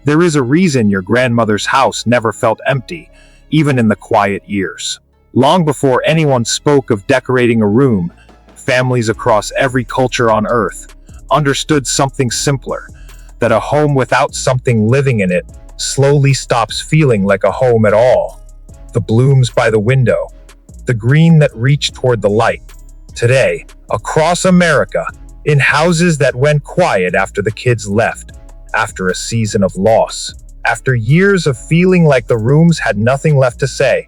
There is a reason your grandmother's house never felt empty, even in the quiet years. Long before anyone spoke of decorating a room, families across every culture on Earth understood something simpler, that a home without something living in it slowly stops feeling like a home at all. The blooms by the window, the green that reached toward the light. Today, across America, in houses that went quiet after the kids left, after a season of loss, after years of feeling like the rooms had nothing left to say,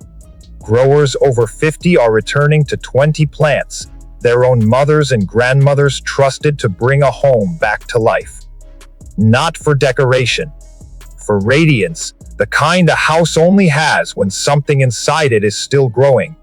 growers over 50 are returning to 20 plants their own mothers and grandmothers trusted to bring a home back to life. Not for decoration, for radiance, the kind a house only has when something inside it is still growing.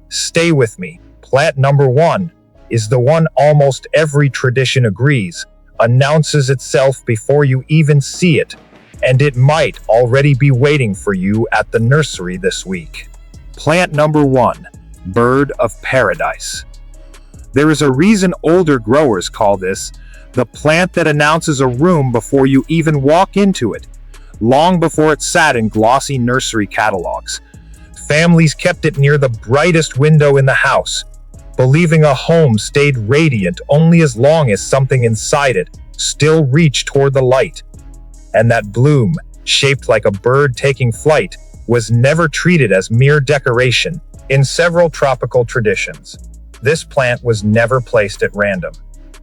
Stay with me. Plant number 1 is the one almost every tradition agrees, announces itself before you even see it, and it might already be waiting for you at the nursery this week. Plant number 1, bird of paradise. There is a reason older growers call this the plant that announces a room before you even walk into it, long before it sat in glossy nursery catalogs. Families kept it near the brightest window in the house, believing a home stayed radiant only as long as something inside it still reached toward the light. And that bloom, shaped like a bird taking flight, was never treated as mere decoration. In several tropical traditions, this plant was never placed at random.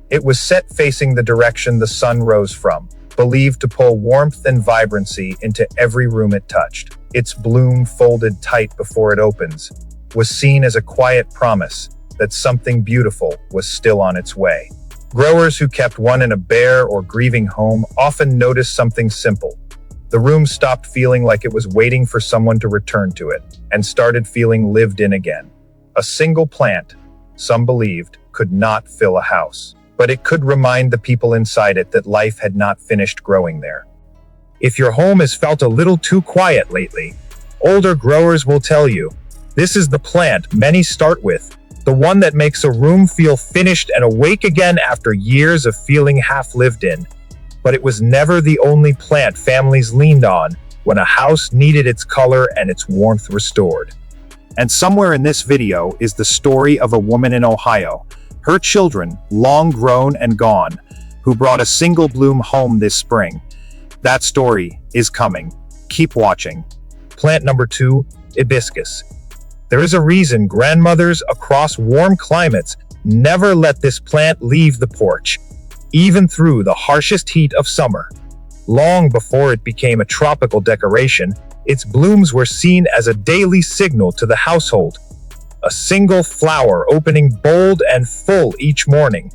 It was set facing the direction the sun rose from, believed to pull warmth and vibrancy into every room it touched. Its bloom, folded tight before it opens, was seen as a quiet promise that something beautiful was still on its way. Growers who kept one in a bare or grieving home often noticed something simple. The room stopped feeling like it was waiting for someone to return to it, and started feeling lived in again. A single plant, some believed, could not fill a house, but it could remind the people inside it that life had not finished growing there. If your home has felt a little too quiet lately, older growers will tell you, this is the plant many start with, the one that makes a room feel finished and awake again after years of feeling half lived in. But it was never the only plant families leaned on when a house needed its color and its warmth restored. And somewhere in this video is the story of a woman in Ohio, her children, long grown and gone, who brought a single bloom home this spring. That story is coming. Keep watching. Plant number 2, hibiscus. There is a reason grandmothers across warm climates never let this plant leave the porch, even through the harshest heat of summer. Long before it became a tropical decoration, its blooms were seen as a daily signal to the household. A single flower opening bold and full each morning,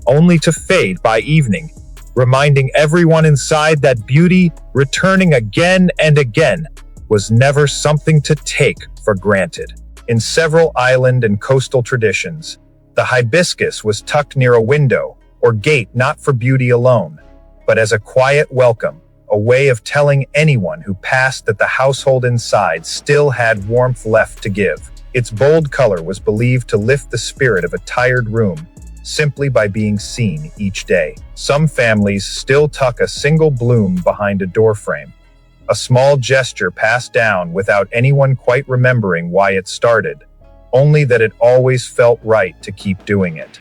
only to fade by evening, reminding everyone inside that beauty, returning again and again, was never something to take for granted. In several island and coastal traditions, the hibiscus was tucked near a window or gate, not for beauty alone, but as a quiet welcome, a way of telling anyone who passed that the household inside still had warmth left to give. Its bold color was believed to lift the spirit of a tired room, simply by being seen each day. Some families still tuck a single bloom behind a doorframe, a small gesture passed down without anyone quite remembering why it started, only that it always felt right to keep doing it.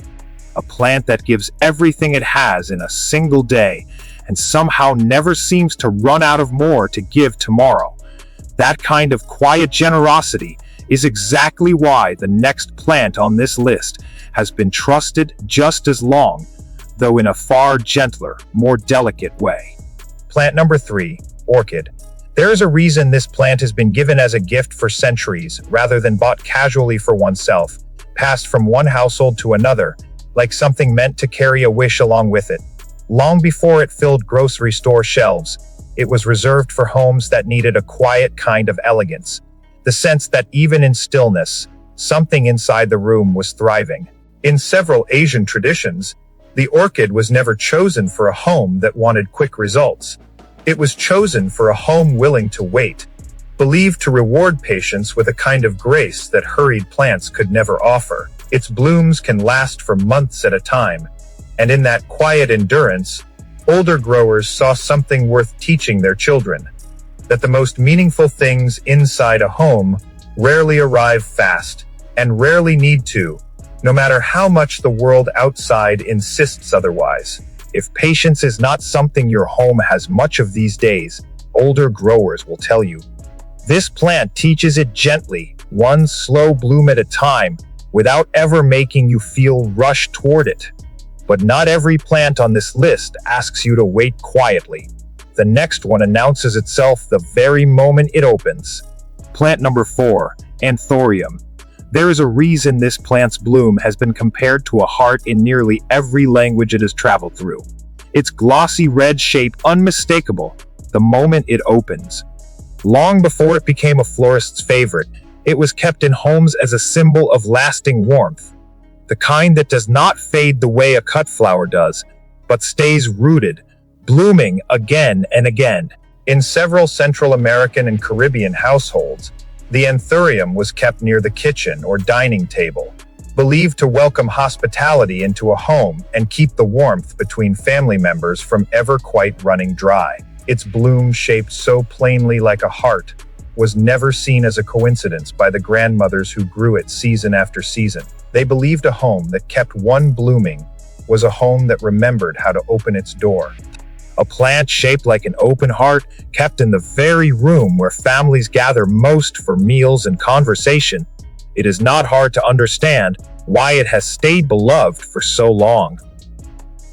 A plant that gives everything it has in a single day, and somehow never seems to run out of more to give tomorrow. That kind of quiet generosity is exactly why the next plant on this list has been trusted just as long, though in a far gentler, more delicate way. Plant number 3, orchid. There is a reason this plant has been given as a gift for centuries, rather than bought casually for oneself, passed from one household to another, like something meant to carry a wish along with it. Long before it filled grocery store shelves, it was reserved for homes that needed a quiet kind of elegance, the sense that even in stillness, something inside the room was thriving. In several Asian traditions, the orchid was never chosen for a home that wanted quick results. It was chosen for a home willing to wait, believed to reward patience with a kind of grace that hurried plants could never offer. Its blooms can last for months at a time, and in that quiet endurance, Older growers saw something worth teaching their children, that the most meaningful things inside a home rarely arrive fast, and rarely need to, no matter how much the world outside insists otherwise. If patience is not something your home has much of these days, older growers will tell you. This plant teaches it gently, one slow bloom at a time, without ever making you feel rushed toward it. But not every plant on this list asks you to wait quietly. The next one announces itself the very moment it opens. Plant number 4, Anthurium. There is a reason this plant's bloom has been compared to a heart in nearly every language it has traveled through. Its glossy red shape unmistakable the moment it opens. Long before it became a florist's favorite, it was kept in homes as a symbol of lasting warmth, the kind that does not fade the way a cut flower does, but stays rooted, blooming again and again. In several Central American and Caribbean households, the anthurium was kept near the kitchen or dining table, believed to welcome hospitality into a home and keep the warmth between family members from ever quite running dry. Its bloom, shaped so plainly like a heart, was never seen as a coincidence by the grandmothers who grew it season after season. They believed a home that kept one blooming was a home that remembered how to open its door. A plant shaped like an open heart, kept in the very room where families gather most for meals and conversation. It is not hard to understand why it has stayed beloved for so long.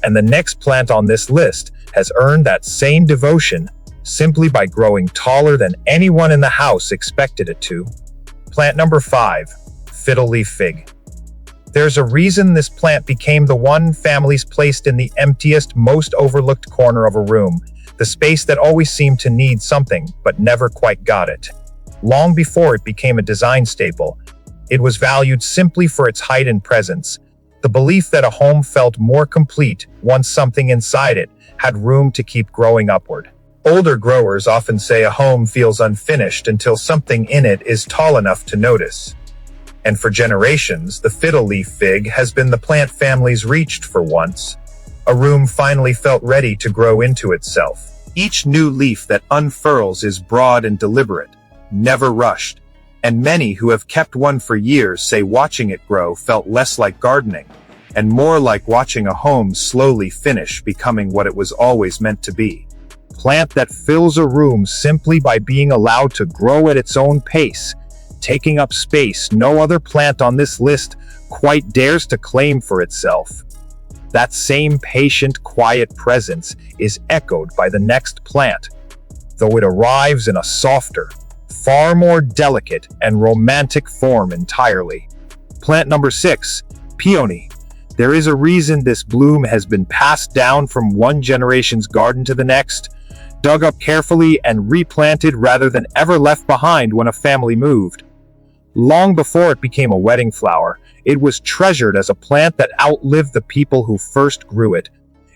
And the next plant on this list has earned that same devotion simply by growing taller than anyone in the house expected it to. Plant number 5, fiddle leaf fig. There's a reason this plant became the one families placed in the emptiest, most overlooked corner of a room, the space that always seemed to need something but never quite got it. Long before it became a design staple, it was valued simply for its height and presence, the belief that a home felt more complete once something inside it had room to keep growing upward. Older growers often say a home feels unfinished until something in it is tall enough to notice. And for generations, the fiddle leaf fig has been the plant families reached for once. A room finally felt ready to grow into itself. Each new leaf that unfurls is broad and deliberate, never rushed. And many who have kept one for years say watching it grow felt less like gardening, and more like watching a home slowly finish becoming what it was always meant to be. Plant that fills a room simply by being allowed to grow at its own pace, taking up space no other plant on this list quite dares to claim for itself. That same patient, quiet presence is echoed by the next plant, though it arrives in a softer, far more delicate and romantic form entirely. Plant number 6, peony. There is a reason this bloom has been passed down from one generation's garden to the next, dug up carefully and replanted rather than ever left behind when a family moved. Long before it became a wedding flower, it was treasured as a plant that outlived the people who first grew it,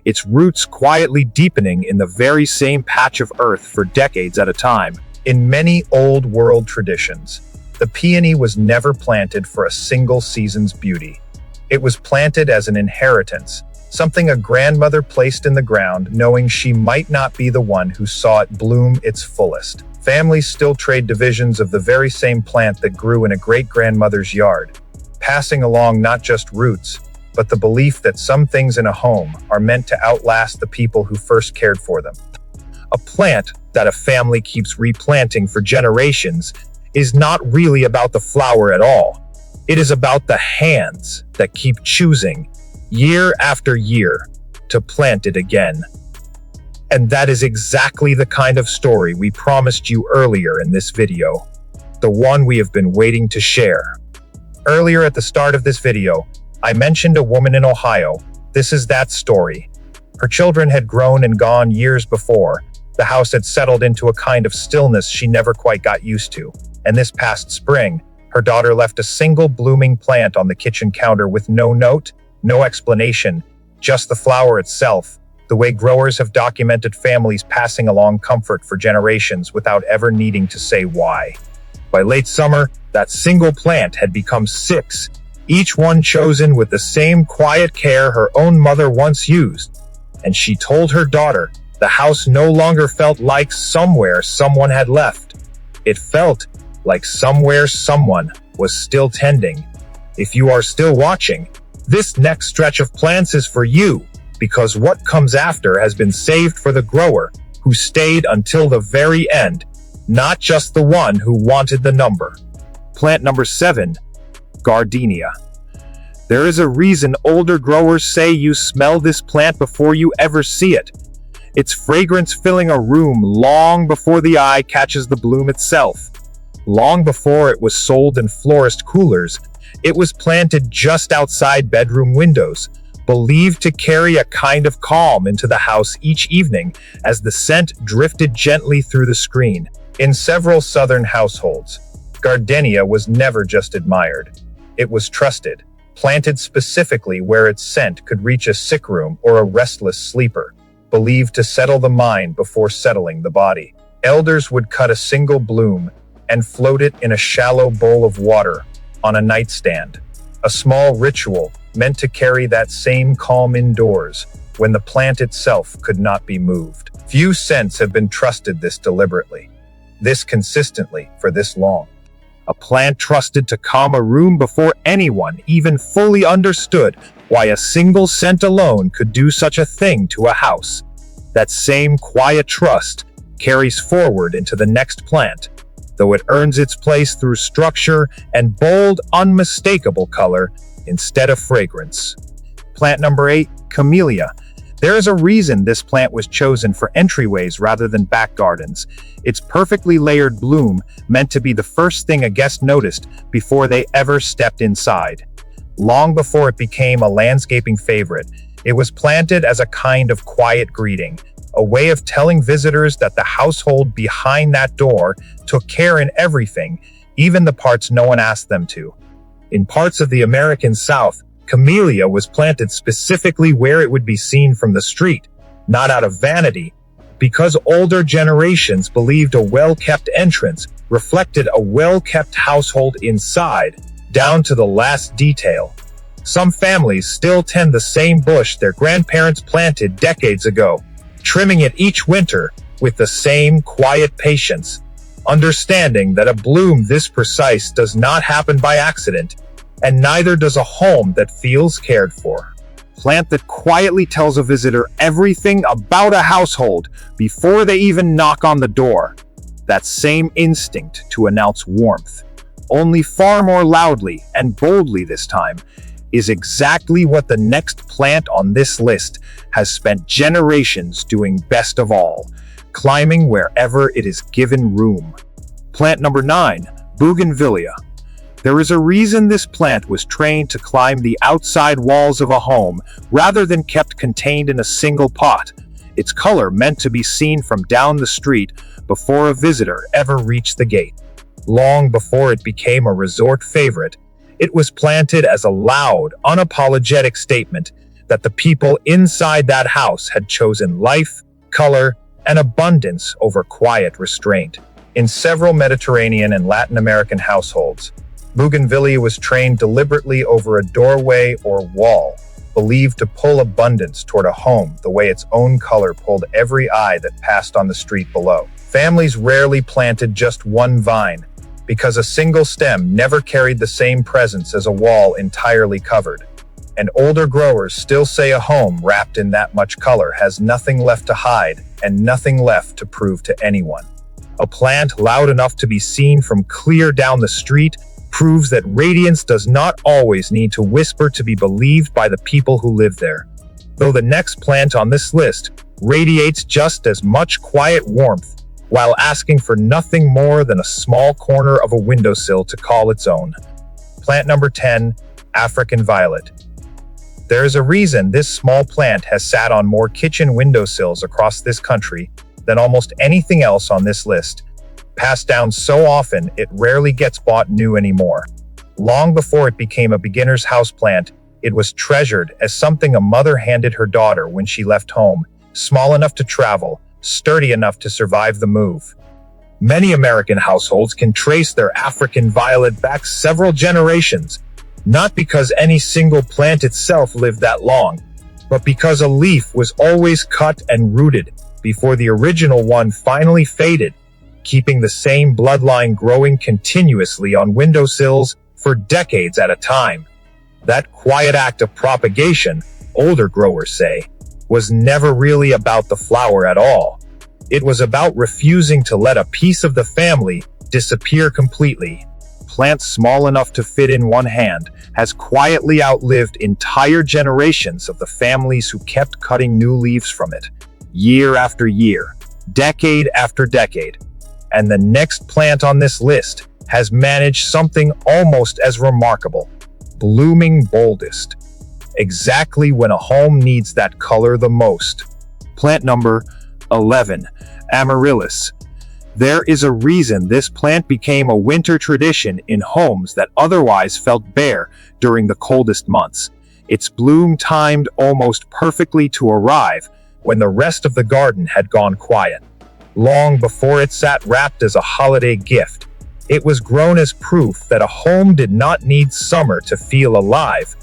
its roots quietly deepening in the very same patch of earth for decades at a time. In many old world traditions, the peony was never planted for a single season's beauty. It was planted as an inheritance, something a grandmother placed in the ground knowing she might not be the one who saw it bloom its fullest. Families still trade divisions of the very same plant that grew in a great-grandmother's yard, passing along not just roots, but the belief that some things in a home are meant to outlast the people who first cared for them. A plant that a family keeps replanting for generations is not really about the flower at all. It is about the hands that keep choosing, year after year, to plant it again. And that is exactly the kind of story we promised you earlier in this video, the one we have been waiting to share. Earlier at the start of this video, I mentioned a woman in Ohio. This is that story. Her children had grown and gone years before. The house had settled into a kind of stillness she never quite got used to. And this past spring, her daughter left a single blooming plant on the kitchen counter with no note, no explanation, just the flower itself, the way growers have documented families passing along comfort for generations without ever needing to say why. By late summer, that single plant had become 6, each one chosen with the same quiet care her own mother once used. and she told her daughter the house no longer felt like somewhere someone had left. It felt like somewhere someone was still tending. If you are still watching, this next stretch of plants is for you, because what comes after has been saved for the grower who stayed until the very end, not just the one who wanted the number. Plant number 7, Gardenia. There is a reason older growers say you smell this plant before you ever see it. Its fragrance filling a room long before the eye catches the bloom itself. Long before it was sold in florist coolers, it was planted just outside bedroom windows, believed to carry a kind of calm into the house each evening as the scent drifted gently through the screen. In several southern households, Gardenia was never just admired. It was trusted, planted specifically where its scent could reach a sick room or a restless sleeper, believed to settle the mind before settling the body. Elders would cut a single bloom and float it in a shallow bowl of water on a nightstand, a small ritual meant to carry that same calm indoors when the plant itself could not be moved. Few scents have been trusted this deliberately, this consistently, for this long. A plant trusted to calm a room before anyone even fully understood why a single scent alone could do such a thing to a house. That same quiet trust carries forward into the next plant, though it earns its place through structure and bold, unmistakable color instead of fragrance. Plant number 8, Camellia. There is a reason this plant was chosen for entryways rather than back gardens. Its perfectly layered bloom meant to be the first thing a guest noticed before they ever stepped inside. Long before it became a landscaping favorite, it was planted as a kind of quiet greeting, a way of telling visitors that the household behind that door took care in everything, even the parts no one asked them to. In parts of the American South, Camellia was planted specifically where it would be seen from the street, not out of vanity, because older generations believed a well-kept entrance reflected a well-kept household inside, down to the last detail. Some families still tend the same bush their grandparents planted decades ago, trimming it each winter with the same quiet patience, understanding that a bloom this precise does not happen by accident, and neither does a home that feels cared for. Plant that quietly tells a visitor everything about a household before they even knock on the door. That same instinct to announce warmth, only far more loudly and boldly this time, is exactly what the next plant on this list has spent generations doing best of all, climbing wherever it is given room. Plant number 9, Bougainvillea. There is a reason this plant was trained to climb the outside walls of a home rather than kept contained in a single pot. Its color meant to be seen from down the street before a visitor ever reached the gate. Long before it became a resort favorite, it was planted as a loud, unapologetic statement that the people inside that house had chosen life, color, and abundance over quiet restraint. In several Mediterranean and Latin American households, Bougainvillea was trained deliberately over a doorway or wall, believed to pull abundance toward a home the way its own color pulled every eye that passed on the street below. Families rarely planted just one vine, because a single stem never carried the same presence as a wall entirely covered. And older growers still say a home wrapped in that much color has nothing left to hide and nothing left to prove to anyone. A plant loud enough to be seen from clear down the street proves that radiance does not always need to whisper to be believed by the people who live there. Though the next plant on this list radiates just as much quiet warmth, while asking for nothing more than a small corner of a windowsill to call its own. Plant number 10, African Violet. There is a reason this small plant has sat on more kitchen windowsills across this country than almost anything else on this list. Passed down so often, it rarely gets bought new anymore. Long before it became a beginner's houseplant, it was treasured as something a mother handed her daughter when she left home, small enough to travel, sturdy enough to survive the move. Many American households can trace their African violet back several generations, not because any single plant itself lived that long, but because a leaf was always cut and rooted before the original one finally faded, keeping the same bloodline growing continuously on windowsills for decades at a time. That quiet act of propagation, older growers say, was never really about the flower at all. It was about refusing to let a piece of the family disappear completely. Plants small enough to fit in one hand has quietly outlived entire generations of the families who kept cutting new leaves from it, year after year, decade after decade. And the next plant on this list has managed something almost as remarkable: blooming boldest, exactly when a home needs that color the most. Plant number 11, Amaryllis. There is a reason this plant became a winter tradition in homes that otherwise felt bare during the coldest months. Its bloom timed almost perfectly to arrive when the rest of the garden had gone quiet. Long before it sat wrapped as a holiday gift, it was grown as proof that a home did not need summer to feel alive.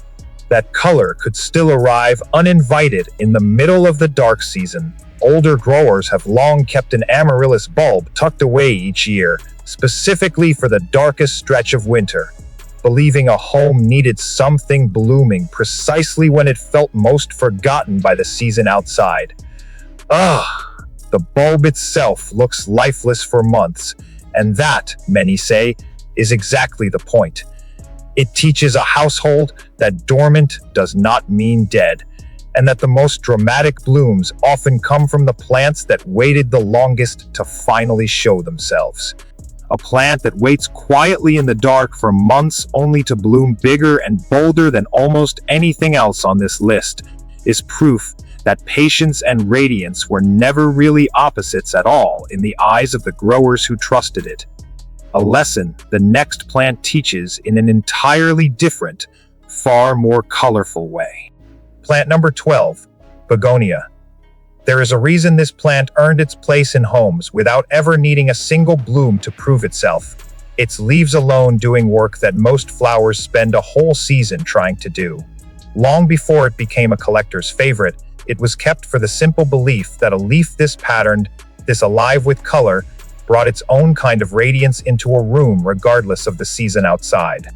That color could still arrive uninvited in the middle of the dark season. Older growers have long kept an amaryllis bulb tucked away each year, specifically for the darkest stretch of winter, believing a home needed something blooming precisely when it felt most forgotten by the season outside. The bulb itself looks lifeless for months, and that, many say, is exactly the point. It teaches a household that dormant does not mean dead, and that the most dramatic blooms often come from the plants that waited the longest to finally show themselves. A plant that waits quietly in the dark for months only to bloom bigger and bolder than almost anything else on this list is proof that patience and radiance were never really opposites at all in the eyes of the growers who trusted it. A lesson the next plant teaches in an entirely different, far more colorful way. Plant number 12, Begonia. There is a reason this plant earned its place in homes without ever needing a single bloom to prove itself. Its leaves alone doing work that most flowers spend a whole season trying to do. Long before it became a collector's favorite, it was kept for the simple belief that a leaf this patterned, this alive with color, brought its own kind of radiance into a room regardless of the season outside.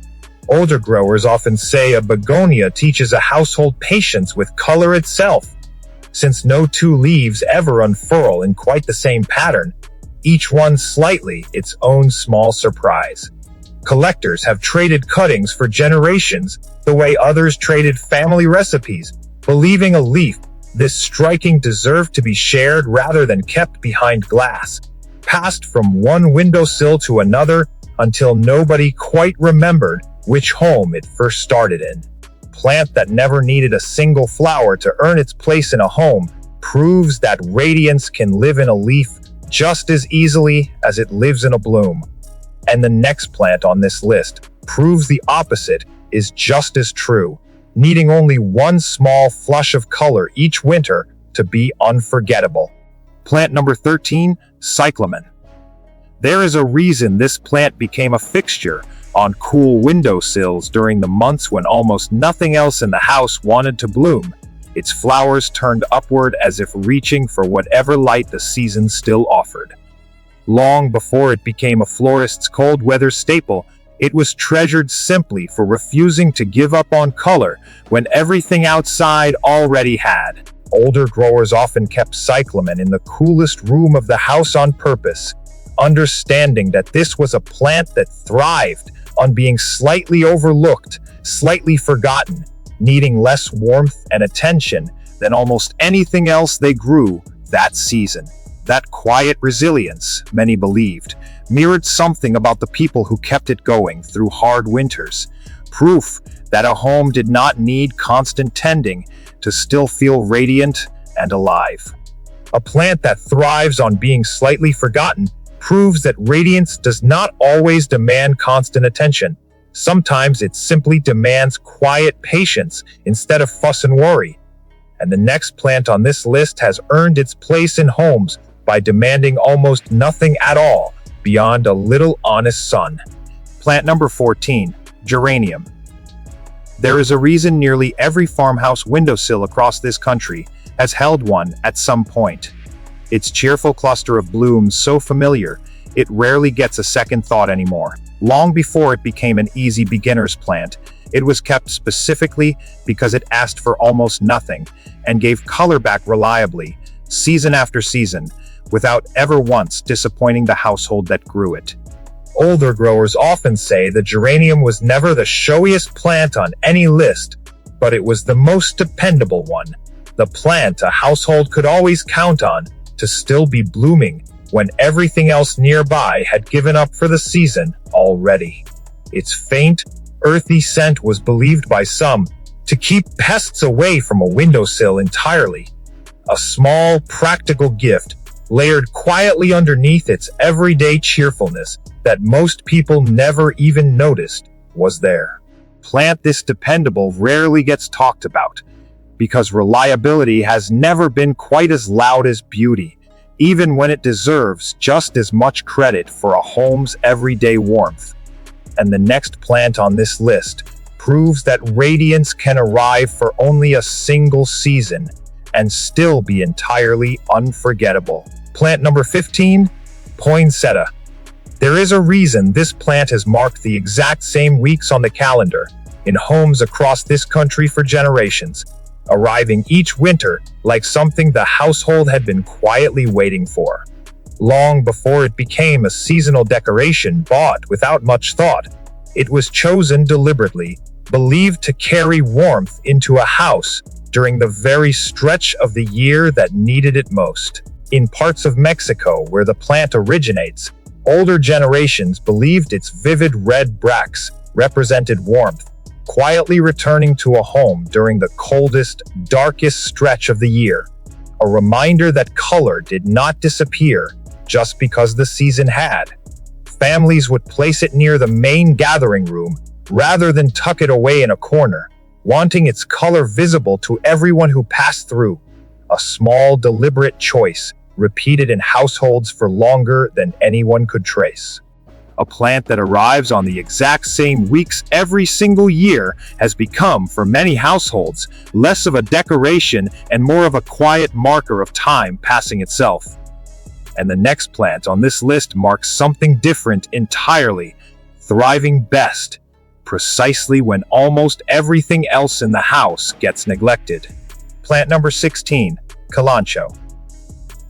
Older growers often say a begonia teaches a household patience with color itself. Since no two leaves ever unfurl in quite the same pattern, each one slightly its own small surprise. Collectors have traded cuttings for generations, the way others traded family recipes, believing a leaf this striking deserved to be shared rather than kept behind glass, passed from one windowsill to another until nobody quite remembered which home it first started in. Plant that never needed a single flower to earn its place in a home proves that radiance can live in a leaf just as easily as it lives in a bloom. And the next plant on this list proves the opposite is just as true, needing only one small flush of color each winter to be unforgettable. Plant number 13, Cyclamen. There is a reason this plant became a fixture on cool windowsills during the months when almost nothing else in the house wanted to bloom. Its flowers turned upward as if reaching for whatever light the season still offered. Long before it became a florist's cold weather staple, it was treasured simply for refusing to give up on color when everything outside already had. Older growers often kept cyclamen in the coolest room of the house on purpose, understanding that this was a plant that thrived on being slightly overlooked, slightly forgotten, needing less warmth and attention than almost anything else they grew that season. That quiet resilience, many believed, mirrored something about the people who kept it going through hard winters, proof that a home did not need constant tending to still feel radiant and alive. A plant that thrives on being slightly forgotten proves that radiance does not always demand constant attention. Sometimes it simply demands quiet patience instead of fuss and worry. And the next plant on this list has earned its place in homes by demanding almost nothing at all beyond a little honest sun. Plant number 14, Geranium. There is a reason nearly every farmhouse windowsill across this country has held one at some point. Its cheerful cluster of blooms so familiar, it rarely gets a second thought anymore. Long before it became an easy beginner's plant, it was kept specifically because it asked for almost nothing and gave color back reliably, season after season, without ever once disappointing the household that grew it. Older growers often say the geranium was never the showiest plant on any list, but it was the most dependable one. The plant a household could always count on to still be blooming when everything else nearby had given up for the season already. Its faint, earthy scent was believed by some to keep pests away from a windowsill entirely. A small, practical gift layered quietly underneath its everyday cheerfulness that most people never even noticed was there. Plant this dependable rarely gets talked about, because reliability has never been quite as loud as beauty, even when it deserves just as much credit for a home's everyday warmth. And the next plant on this list proves that radiance can arrive for only a single season and still be entirely unforgettable. Plant number 15, poinsettia. There is a reason this plant has marked the exact same weeks on the calendar in homes across this country for generations, arriving each winter like something the household had been quietly waiting for. Long before it became a seasonal decoration bought without much thought, it was chosen deliberately, believed to carry warmth into a house during the very stretch of the year that needed it most. In parts of Mexico where the plant originates, older generations believed its vivid red bracts represented warmth, quietly returning to a home during the coldest, darkest stretch of the year. A reminder that color did not disappear just because the season had. Families would place it near the main gathering room rather than tuck it away in a corner, wanting its color visible to everyone who passed through. A small, deliberate choice, repeated in households for longer than anyone could trace. A plant that arrives on the exact same weeks every single year has become, for many households, less of a decoration and more of a quiet marker of time passing itself. And the next plant on this list marks something different entirely, thriving best, precisely when almost everything else in the house gets neglected. Plant number 16, Kalanchoe.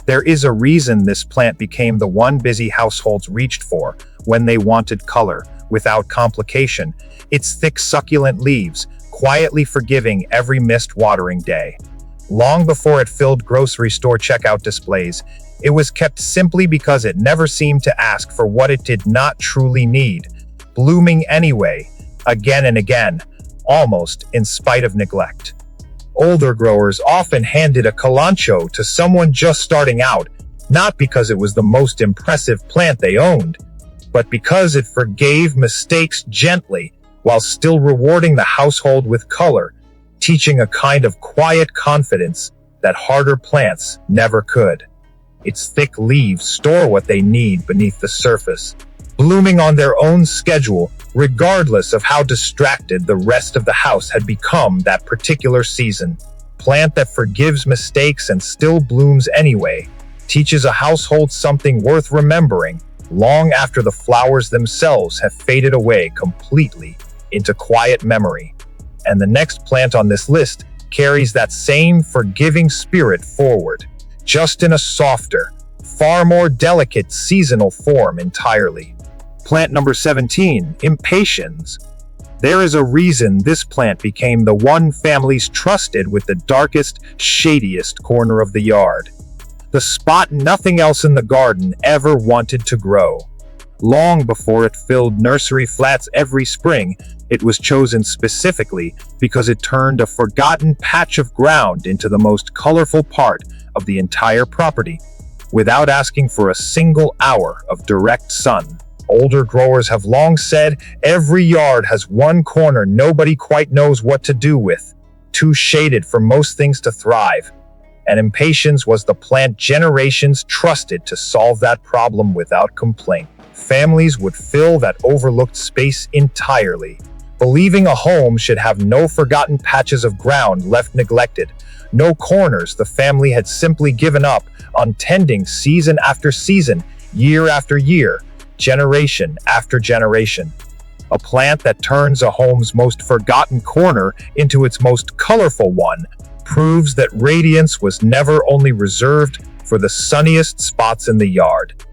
There is a reason this plant became the one busy households reached for when they wanted color, without complication. Its thick, succulent leaves, quietly forgiving every missed watering day. Long before it filled grocery store checkout displays, it was kept simply because it never seemed to ask for what it did not truly need, blooming anyway, again and again, almost in spite of neglect. Older growers often handed a Kalanchoe to someone just starting out, not because it was the most impressive plant they owned, but because it forgave mistakes gently while still rewarding the household with color, teaching a kind of quiet confidence that harder plants never could. Its thick leaves store what they need beneath the surface, blooming on their own schedule, regardless of how distracted the rest of the house had become that particular season. Plant that forgives mistakes and still blooms anyway, teaches a household something worth remembering long after the flowers themselves have faded away completely into quiet memory. And the next plant on this list carries that same forgiving spirit forward, just in a softer, far more delicate seasonal form entirely. Plant number 17, Impatiens. There is a reason this plant became the one families trusted with the darkest, shadiest corner of the yard. The spot nothing else in the garden ever wanted to grow. Long before it filled nursery flats every spring, it was chosen specifically because it turned a forgotten patch of ground into the most colorful part of the entire property, without asking for a single hour of direct sun. Older growers have long said every yard has one corner nobody quite knows what to do with, too shaded for most things to thrive. And Impatiens was the plant generations trusted to solve that problem without complaint. Families would fill that overlooked space entirely, believing a home should have no forgotten patches of ground left neglected, no corners the family had simply given up on tending season after season, year after year, generation after generation. A plant that turns a home's most forgotten corner into its most colorful one proves that radiance was never only reserved for the sunniest spots in the yard.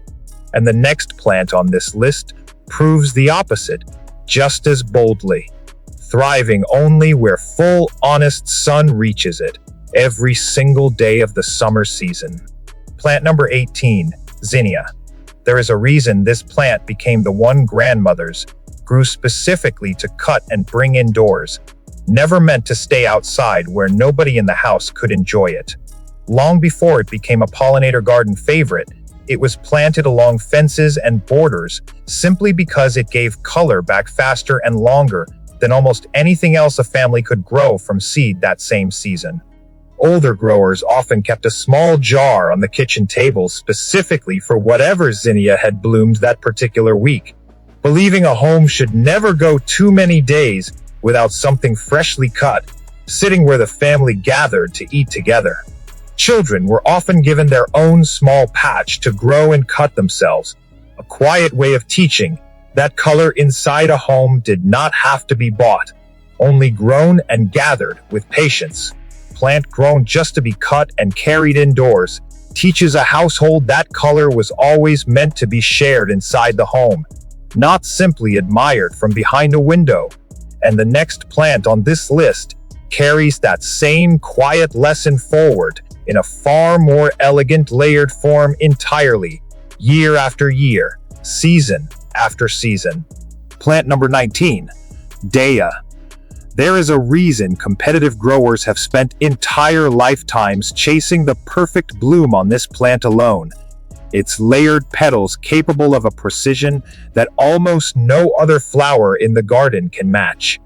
And the next plant on this list proves the opposite, just as boldly, thriving only where full, honest sun reaches it, every single day of the summer season. Plant number 18, zinnia. There is a reason this plant became the one grandmothers grew specifically to cut and bring indoors, never meant to stay outside where nobody in the house could enjoy it. Long before it became a pollinator garden favorite, it was planted along fences and borders simply because it gave color back faster and longer than almost anything else a family could grow from seed that same season. Older growers often kept a small jar on the kitchen table specifically for whatever zinnia had bloomed that particular week, believing a home should never go too many days without something freshly cut, sitting where the family gathered to eat together. Children were often given their own small patch to grow and cut themselves, a quiet way of teaching that color inside a home did not have to be bought, only grown and gathered with patience. Plant grown just to be cut and carried indoors teaches a household that color was always meant to be shared inside the home, not simply admired from behind a window. And the next plant on this list carries that same quiet lesson forward in a far more elegant layered form entirely, year after year, season after season. Plant number 19, dahlia. There is a reason competitive growers have spent entire lifetimes chasing the perfect bloom on this plant alone. Its layered petals capable of a precision that almost no other flower in the garden can match.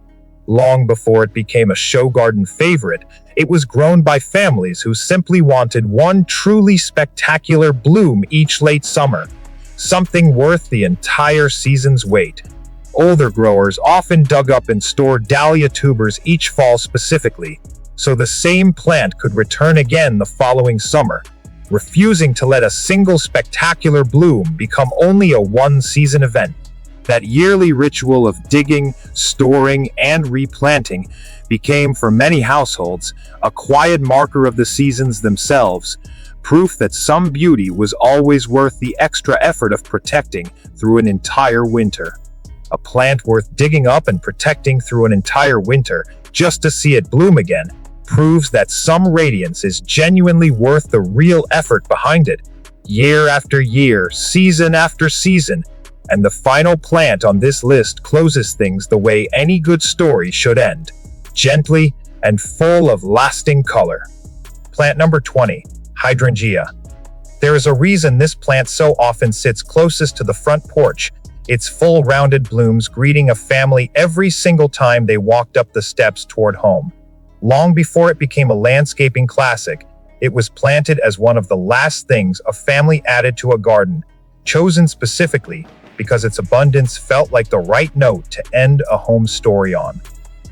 Long before it became a show garden favorite, it was grown by families who simply wanted one truly spectacular bloom each late summer, something worth the entire season's wait. Older growers often dug up and stored dahlia tubers each fall specifically, so the same plant could return again the following summer, refusing to let a single spectacular bloom become only a one-season event. That yearly ritual of digging, storing, and replanting became, for many households, a quiet marker of the seasons themselves, proof that some beauty was always worth the extra effort of protecting through an entire winter. A plant worth digging up and protecting through an entire winter just to see it bloom again proves that some radiance is genuinely worth the real effort behind it, year after year, season after season. And the final plant on this list closes things the way any good story should end, gently and full of lasting color. Plant number 20, hydrangea. There is a reason this plant so often sits closest to the front porch, its full rounded blooms greeting a family every single time they walked up the steps toward home. Long before it became a landscaping classic, it was planted as one of the last things a family added to a garden, chosen specifically because its abundance felt like the right note to end a home story on.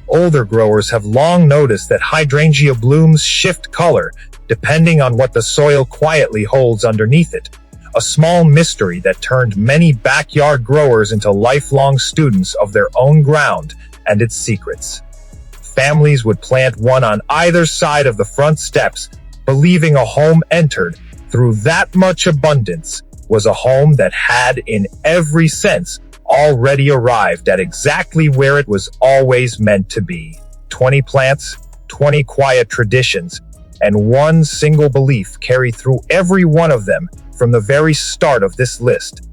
Older growers have long noticed that hydrangea blooms shift color depending on what the soil quietly holds underneath it, a small mystery that turned many backyard growers into lifelong students of their own ground and its secrets. Families would plant one on either side of the front steps, believing a home entered through that much abundance was a home that had, in every sense, already arrived at exactly where it was always meant to be. 20 plants, 20 quiet traditions, and one single belief carry through every one of them from the very start of this list,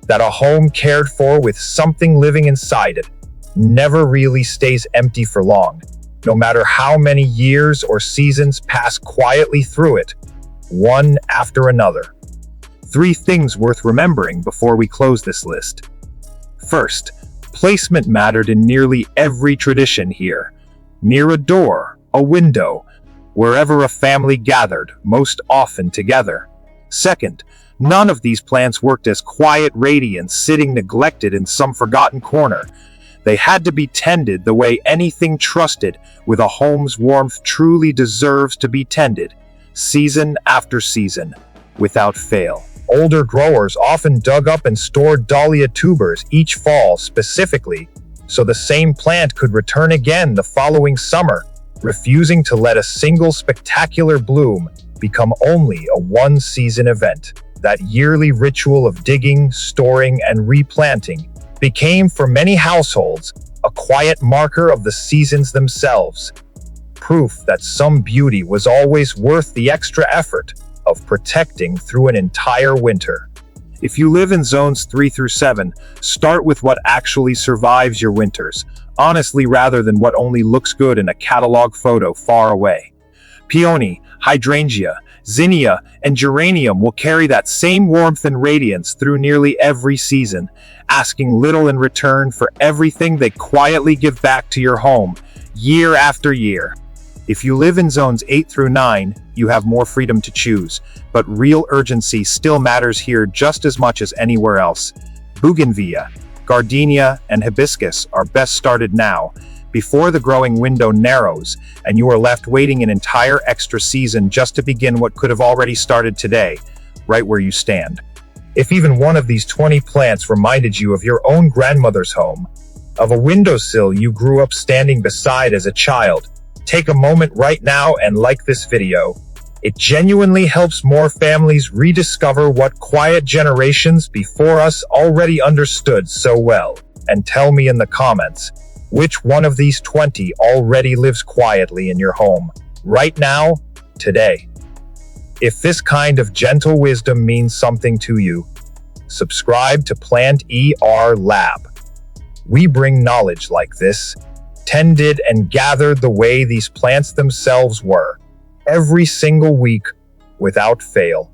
that a home cared for with something living inside it never really stays empty for long, no matter how many years or seasons pass quietly through it, one after another. 3 things worth remembering before we close this list. First, placement mattered in nearly every tradition here. Near a door, a window, wherever a family gathered, most often together. Second, none of these plants worked as quiet radiance sitting neglected in some forgotten corner. They had to be tended the way anything trusted with a home's warmth truly deserves to be tended, season after season, without fail. Older growers often dug up and stored dahlia tubers each fall specifically so the same plant could return again the following summer, refusing to let a single spectacular bloom become only a one-season event. That yearly ritual of digging, storing, and replanting became, for many households, a quiet marker of the seasons themselves, proof that some beauty was always worth the extra effort of protecting through an entire winter. If you live in zones 3 through 7, start with what actually survives your winters, honestly, rather than what only looks good in a catalog photo far away. Peony, hydrangea, zinnia, and geranium will carry that same warmth and radiance through nearly every season, asking little in return for everything they quietly give back to your home, year after year. If you live in zones 8 through 9, you have more freedom to choose, but real urgency still matters here just as much as anywhere else. Bougainvillea, gardenia, and hibiscus are best started now, before the growing window narrows, and you are left waiting an entire extra season just to begin what could have already started today, right where you stand. If even one of these 20 plants reminded you of your own grandmother's home, of a windowsill you grew up standing beside as a child, take a moment right now and like this video. It genuinely helps more families rediscover what quiet generations before us already understood so well. And tell me in the comments, which one of these 20 already lives quietly in your home, right now, today? If this kind of gentle wisdom means something to you, subscribe to Plant ER Lab. We bring knowledge like this, tended and gathered the way these plants themselves were, every single week, without fail.